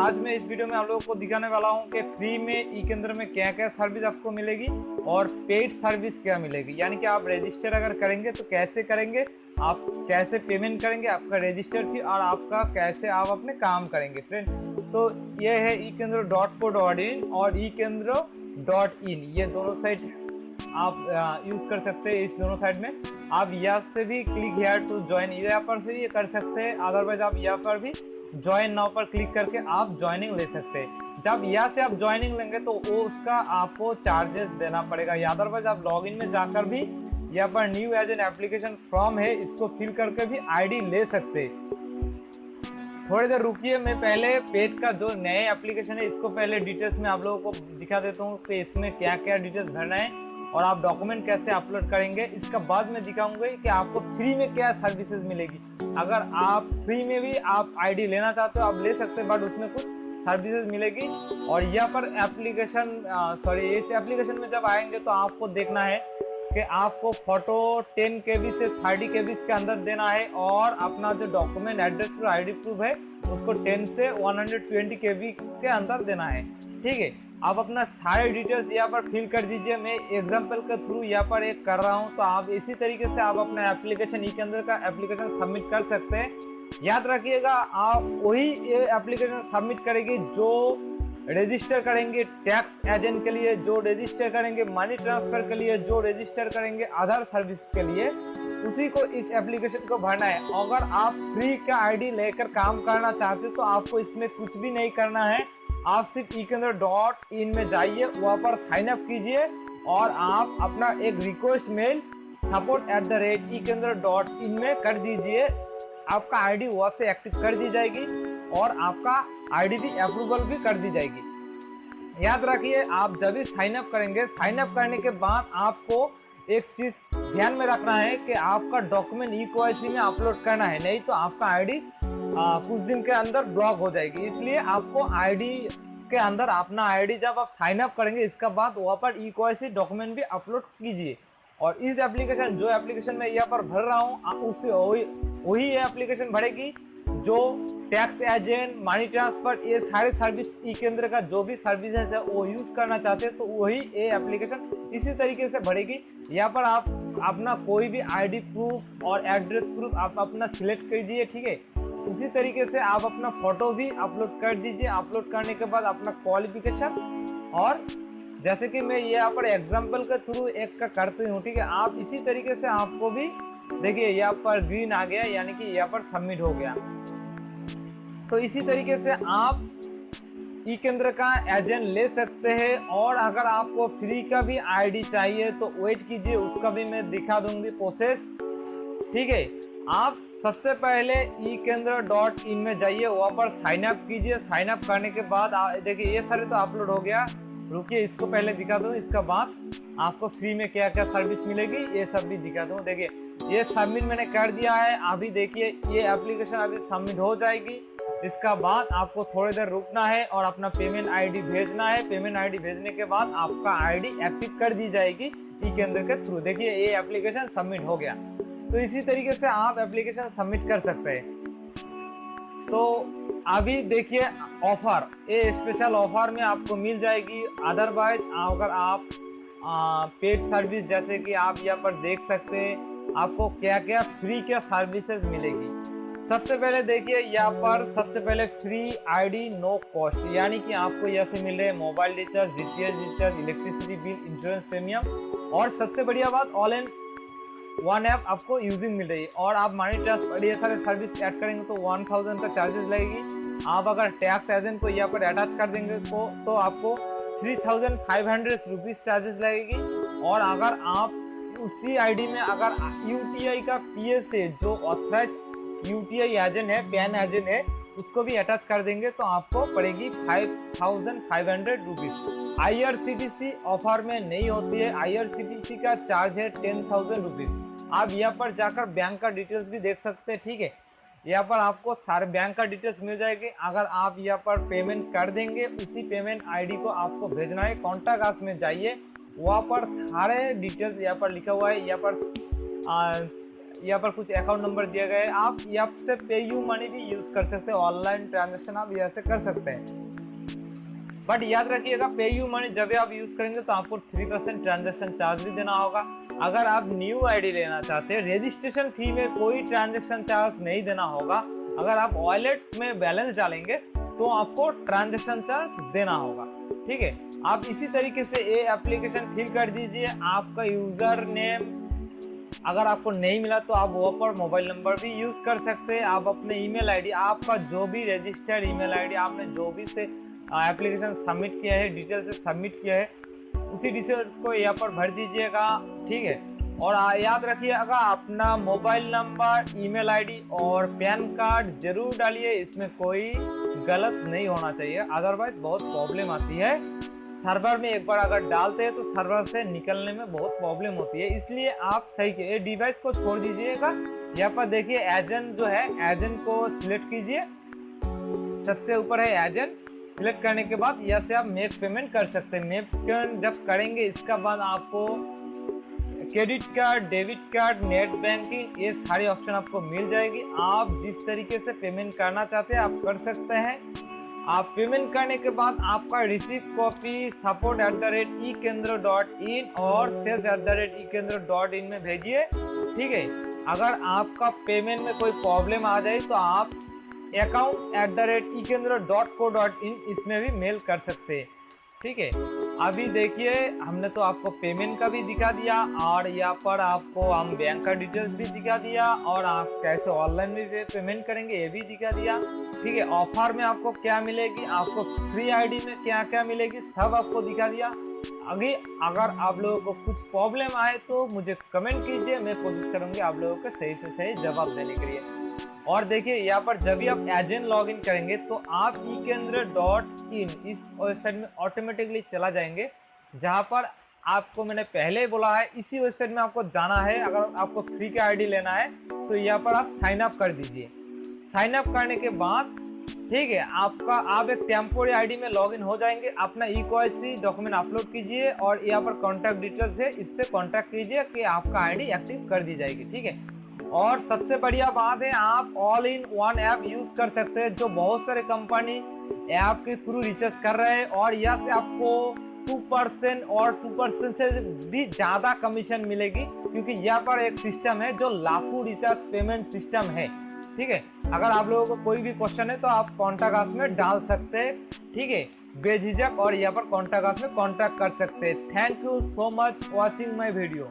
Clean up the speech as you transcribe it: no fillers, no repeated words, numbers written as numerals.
आज मैं इस वीडियो में आप लोगों को दिखाने वाला हूं कि फ्री में ई केंद्र में क्या क्या सर्विस आपको मिलेगी और पेड सर्विस क्या मिलेगी। यानी कि आप रजिस्टर अगर करेंगे तो कैसे करेंगे, आप कैसे पेमेंट करेंगे, आपका रजिस्टर फी और आपका कैसे आप अपने काम करेंगे फ्रेंड। तो ये है ई केंद्र .co.in और ई केंद्र .in, ये दोनों साइट आप यूज कर सकते हैं। इस दोनों साइड में आप यहाँ से भी क्लिक हेयर टू ज्वाइन, यहाँ पर से ये कर सकते हैं। अदरवाइज आप यहाँ पर भी ज्वाइन नाउ पर क्लिक करके आप ज्वाइनिंग ले सकते हैं। जब यहाँ से आप ज्वाइनिंग लेंगे तो वो उसका आपको चार्जेस देना पड़ेगा। अदरवाइज आप लॉगिन में जाकर भी यहाँ पर new age an application form है, इसको फिल करके भी आईडी ले सकते हैं। थोड़ी देर रुकिए, मैं पहले पेड का जो नए एप्लीकेशन है इसको पहले डिटेल्स में आप लोगों को दिखा देता हूँ कि इसमें क्या क्या डिटेल्स भरना है और आप डॉक्यूमेंट कैसे अपलोड करेंगे। इसका बाद में दिखाऊंगा कि आपको फ्री में क्या सर्विसेज मिलेगी। अगर आप फ्री में भी आप आईडी लेना चाहते हो आप ले सकते हैं, बट उसमें कुछ सर्विसेज मिलेगी। और यहाँ पर एप्लीकेशन इस एप्लीकेशन में जब आएंगे तो आपको देखना है कि आपको फोटो 10 KB से 30 KB के अंदर देना है और अपना जो document address proof ID proof है उसको 10 से 120 KB के अंदर देना है। ठीक है, आप अपना सारे डिटेल्स यहाँ पर फिल कर दीजिए। मैं एग्जांपल के थ्रू यहाँ पर एक कर रहा हूँ, तो आप इसी तरीके से आप अपना एप्लीकेशन ई केंद्र का एप्लीकेशन सबमिट कर सकते हैं। याद रखिएगा, आप वही एप्लीकेशन सबमिट करेंगे जो रजिस्टर करेंगे टैक्स एजेंट के लिए, जो रजिस्टर करेंगे मनी ट्रांसफर के लिए, जो रजिस्टर करेंगे आधार सर्विस के लिए, उसी को इस एप्लीकेशन को भरना है। अगर आप फ्री का आईडी लेकर काम करना चाहते तो आपको इसमें कुछ भी नहीं करना है। आप सिर्फ ई केंद्र .in में जाइए, वहाँ पर साइन अप कीजिए और आप अपना एक रिक्वेस्ट मेल support@ekendra.in में कर दीजिए। आपका आईडी वहाँ से एक्टिव कर दी जाएगी और आपका आईडी भी अप्रूवल भी कर दी जाएगी। याद रखिए, आप जब भी साइन अप करेंगे, साइन अप करने के बाद आपको एक चीज ध्यान में रखना है कि आपका डॉक्यूमेंट ई-KYC में अपलोड करना है, नहीं तो आपका आईडी कुछ दिन के अंदर ब्लॉक हो जाएगी। इसलिए आपको आईडी के अंदर अपना आईडी जब आप साइन अप करेंगे इसके बाद वहाँ पर ई-KYC डॉक्यूमेंट भी अपलोड कीजिए। और इस एप्लीकेशन जो एप्लीकेशन मैं यहाँ पर भर रहा हूँ उससे वही एप्लीकेशन भरेगी जो टैक्स एजेंट मनी ट्रांसफर ये सारे सर्विस ई केंद्र का जो भी सर्विसेज है वो यूज करना चाहते हैं तो वही ये एप्लीकेशन इसी तरीके से बढ़ेगी। यहाँ पर आप अपना कोई भी आईडी प्रूफ और एड्रेस प्रूफ आप अपना सिलेक्ट कीजिए। ठीक है, उसी तरीके से आप अपना फोटो भी अपलोड कर दीजिए। अपलोड करने के बाद अपना क्वालिफिकेशन, और जैसे कि मैं यहाँ पर एग्जाम्पल के थ्रू एक का करती हूँ। ठीक है, आप इसी तरीके से आपको भी देखिए यहाँ पर ग्रीन आ गया, यानी कि यहाँ पर सबमिट हो गया। तो इसी तरीके से आप ई केंद्र का एजेंट ले सकते हैं। और अगर आपको फ्री का भी आईडी चाहिए तो वेट कीजिए, उसका भी मैं दिखा दूंगी प्रोसेस। ठीक है, आप सबसे पहले ई केंद्र .in में जाइए, वहाँ पर साइन अप कीजिए। साइन अप करने के बाद देखिए ये सारे तो अपलोड हो गया। रुकिए, इसको पहले दिखा दूँ, इसका बाद आपको फ्री में क्या क्या सर्विस मिलेगी ये सब भी दिखा दूँ। देखिए ये सबमिट मैंने कर दिया है। अभी देखिए ये एप्लीकेशन अभी सबमिट हो जाएगी। इसका बाद आपको थोड़ी देर रुकना है और अपना पेमेंट आईडी भेजना है। पेमेंट आईडी भेजने के बाद आपका आईडी एक्टिव कर दी जाएगी ई केंद्र के थ्रू। देखिए ये एप्लीकेशन सबमिट हो गया। तो इसी तरीके से आप एप्लीकेशन सबमिट कर सकते हैं। तो अभी देखिए ऑफर, ये स्पेशल ऑफर में आपको मिल जाएगी। अदरवाइज अगर आप पेड सर्विस, जैसे कि आप यहाँ पर देख सकते हैं आपको क्या क्या फ्री क्या सर्विसेज मिलेगी। सबसे पहले देखिए यहाँ पर सबसे पहले फ्री आईडी नो कॉस्ट, यानी कि आपको यहाँ से मिल रहे हैं mobile recharge, DTH recharge, electricity bill, insurance premium और सबसे बढ़िया बात ऑल इन वन ऐप आपको यूजिंग मिल रही है। और आप मनी ट्रांसफर ये सारे सर्विस ऐड करेंगे तो 1000 का चार्जेस लगेगी। आप अगर टैक्स एजेंट को यहाँ पर अटैच कर देंगे तो आपको 3500 रुपीज़ चार्जेस लगेगी। और अगर आप उसी आईडी में अगर यूटीआई का पीएसए जो ऑथराइज यूटीआई एजेंट है, पैन एजेंट है, उसको भी अटैच कर देंगे तो आपको पड़ेगी 5500 रुपीज़। आईआरसीटीसी ऑफर में नहीं होती है। आईआरसीटीसी का चार्ज है 10,000 रुपीज़। आप यहाँ पर जाकर बैंक का डिटेल्स भी देख सकते हैं। ठीक है, यहाँ पर आपको सारे बैंक का डिटेल्स मिल जाएगी। अगर आप यहाँ पर पेमेंट कर देंगे उसी पेमेंट आईडी को आपको भेजना है। कॉन्टैक्ट अस में जाइए, वहाँ पर सारे डिटेल्स यहाँ पर लिखा हुआ है। यहाँ पर यहाँ पर कुछ अकाउंट नंबर दिया गया है। आप यहाँ से पेयू मनी भी यूज कर सकते हैं, ऑनलाइन ट्रांजेक्शन आप यहाँ से कर सकते हैं। बट याद रखिएगा, पेयू मनी जब भी आप यूज करेंगे तो आपको 3% ट्रांजेक्शन चार्ज भी देना होगा। अगर आप न्यू आईडी लेना चाहते हैं, रजिस्ट्रेशन फी में कोई ट्रांजेक्शन चार्ज नहीं देना होगा। अगर आप वॉलेट में बैलेंस डालेंगे तो आपको ट्रांजेक्शन चार्ज देना होगा। ठीक है, आप इसी तरीके से ये एप्लीकेशन फिल कर दीजिए। आपका यूजर नेम अगर आपको नहीं मिला तो आप वो पर मोबाइल नंबर भी यूज कर सकते हैं। आप अपने ईमेल आईडी, आपका जो भी रजिस्टर्ड ईमेल आईडी आपने जो भी से एप्लीकेशन सबमिट किया है, डिटेल से सबमिट किया है, उसी डिटेल को यहाँ पर भर दीजिएगा। ठीक है, और याद रखिएगा अपना मोबाइल नंबर, ईमेल आईडी और पैन कार्ड जरूर डालिए। इसमें कोई गलत नहीं होना चाहिए, अदरवाइज बहुत प्रॉब्लम आती है। सर्वर में एक बार अगर डालते हैं तो सर्वर से निकलने में बहुत प्रॉब्लम होती है, इसलिए आप सही के डिवाइस को छोड़ दीजिएगा। यहाँ पर देखिए एजेंट जो है, एजेंट को सिलेक्ट कीजिए। सबसे ऊपर है एजेंट। सिलेक्ट करने के बाद यहाँ से आप मेक पेमेंट कर सकते हैं। मेक पेमेंट जब करेंगे इसका बाद आपको credit card, debit card, net banking, ये सारी ऑप्शन आपको मिल जाएगी। आप जिस तरीके से पेमेंट करना चाहते हैं आप कर सकते हैं। आप पेमेंट करने के बाद आपका रिसीव कॉपी support@eKendra.in और sales@eKendra.in में भेजिए। ठीक है, अगर आपका पेमेंट में कोई प्रॉब्लम आ जाए तो आप account@eKendra.co.in इसमें भी मेल कर सकते हैं। ठीक है, अभी देखिए हमने तो आपको पेमेंट का भी दिखा दिया और यहाँ पर आपको हम बैंक का डिटेल्स भी दिखा दिया और आप कैसे ऑनलाइन भी पेमेंट करेंगे ये भी दिखा दिया। ठीक है, ऑफर में आपको क्या मिलेगी, आपको फ्री आईडी में क्या क्या मिलेगी, सब आपको दिखा दिया। अभी अगर आप लोगों को कुछ प्रॉब्लम आए तो मुझे कमेंट कीजिए, मैं कोशिश करूंगी आप लोगों को सही से सही जवाब देने के लिए। और देखिए यहाँ पर जब भी आप एजेंट लॉगिन करेंगे तो आप eKendra.in इस वेबसाइट में ऑटोमेटिकली चला जाएंगे, जहाँ पर आपको मैंने पहले ही बोला है इसी वेबसाइट में आपको जाना है। अगर आपको फ्री का आईडी लेना है तो यहाँ पर आप साइन अप कर दीजिए। साइन अप करने के बाद ठीक है, आप एक टेम्पोरी आईडी में लॉगिन हो जाएंगे। अपना eKYC डॉक्यूमेंट अपलोड कीजिए और यहाँ पर कॉन्टैक्ट डिटेल्स है, इससे कॉन्टैक्ट कीजिए कि आपका आईडी एक्टिव कर दी जाएगी। ठीक है, और सबसे बढ़िया बात है आप all in one app use कर सकते हैं, जो बहुत सारे कंपनी ऐप के थ्रू रिचार्ज कर रहे हैं और यहाँ से आपको 2% और 2% से भी ज्यादा कमीशन मिलेगी, क्योंकि यहाँ पर एक सिस्टम है जो लाखों रिचार्ज पेमेंट सिस्टम है। ठीक है, अगर आप लोगों को कोई भी क्वेश्चन है तो आप कॉन्टैक्ट अस में डाल सकते हैं। ठीक है, बेझिझक और यहाँ पर कॉन्टैक्ट अस में कॉन्टैक्ट कर सकते हैं। Thank you so much watching my video.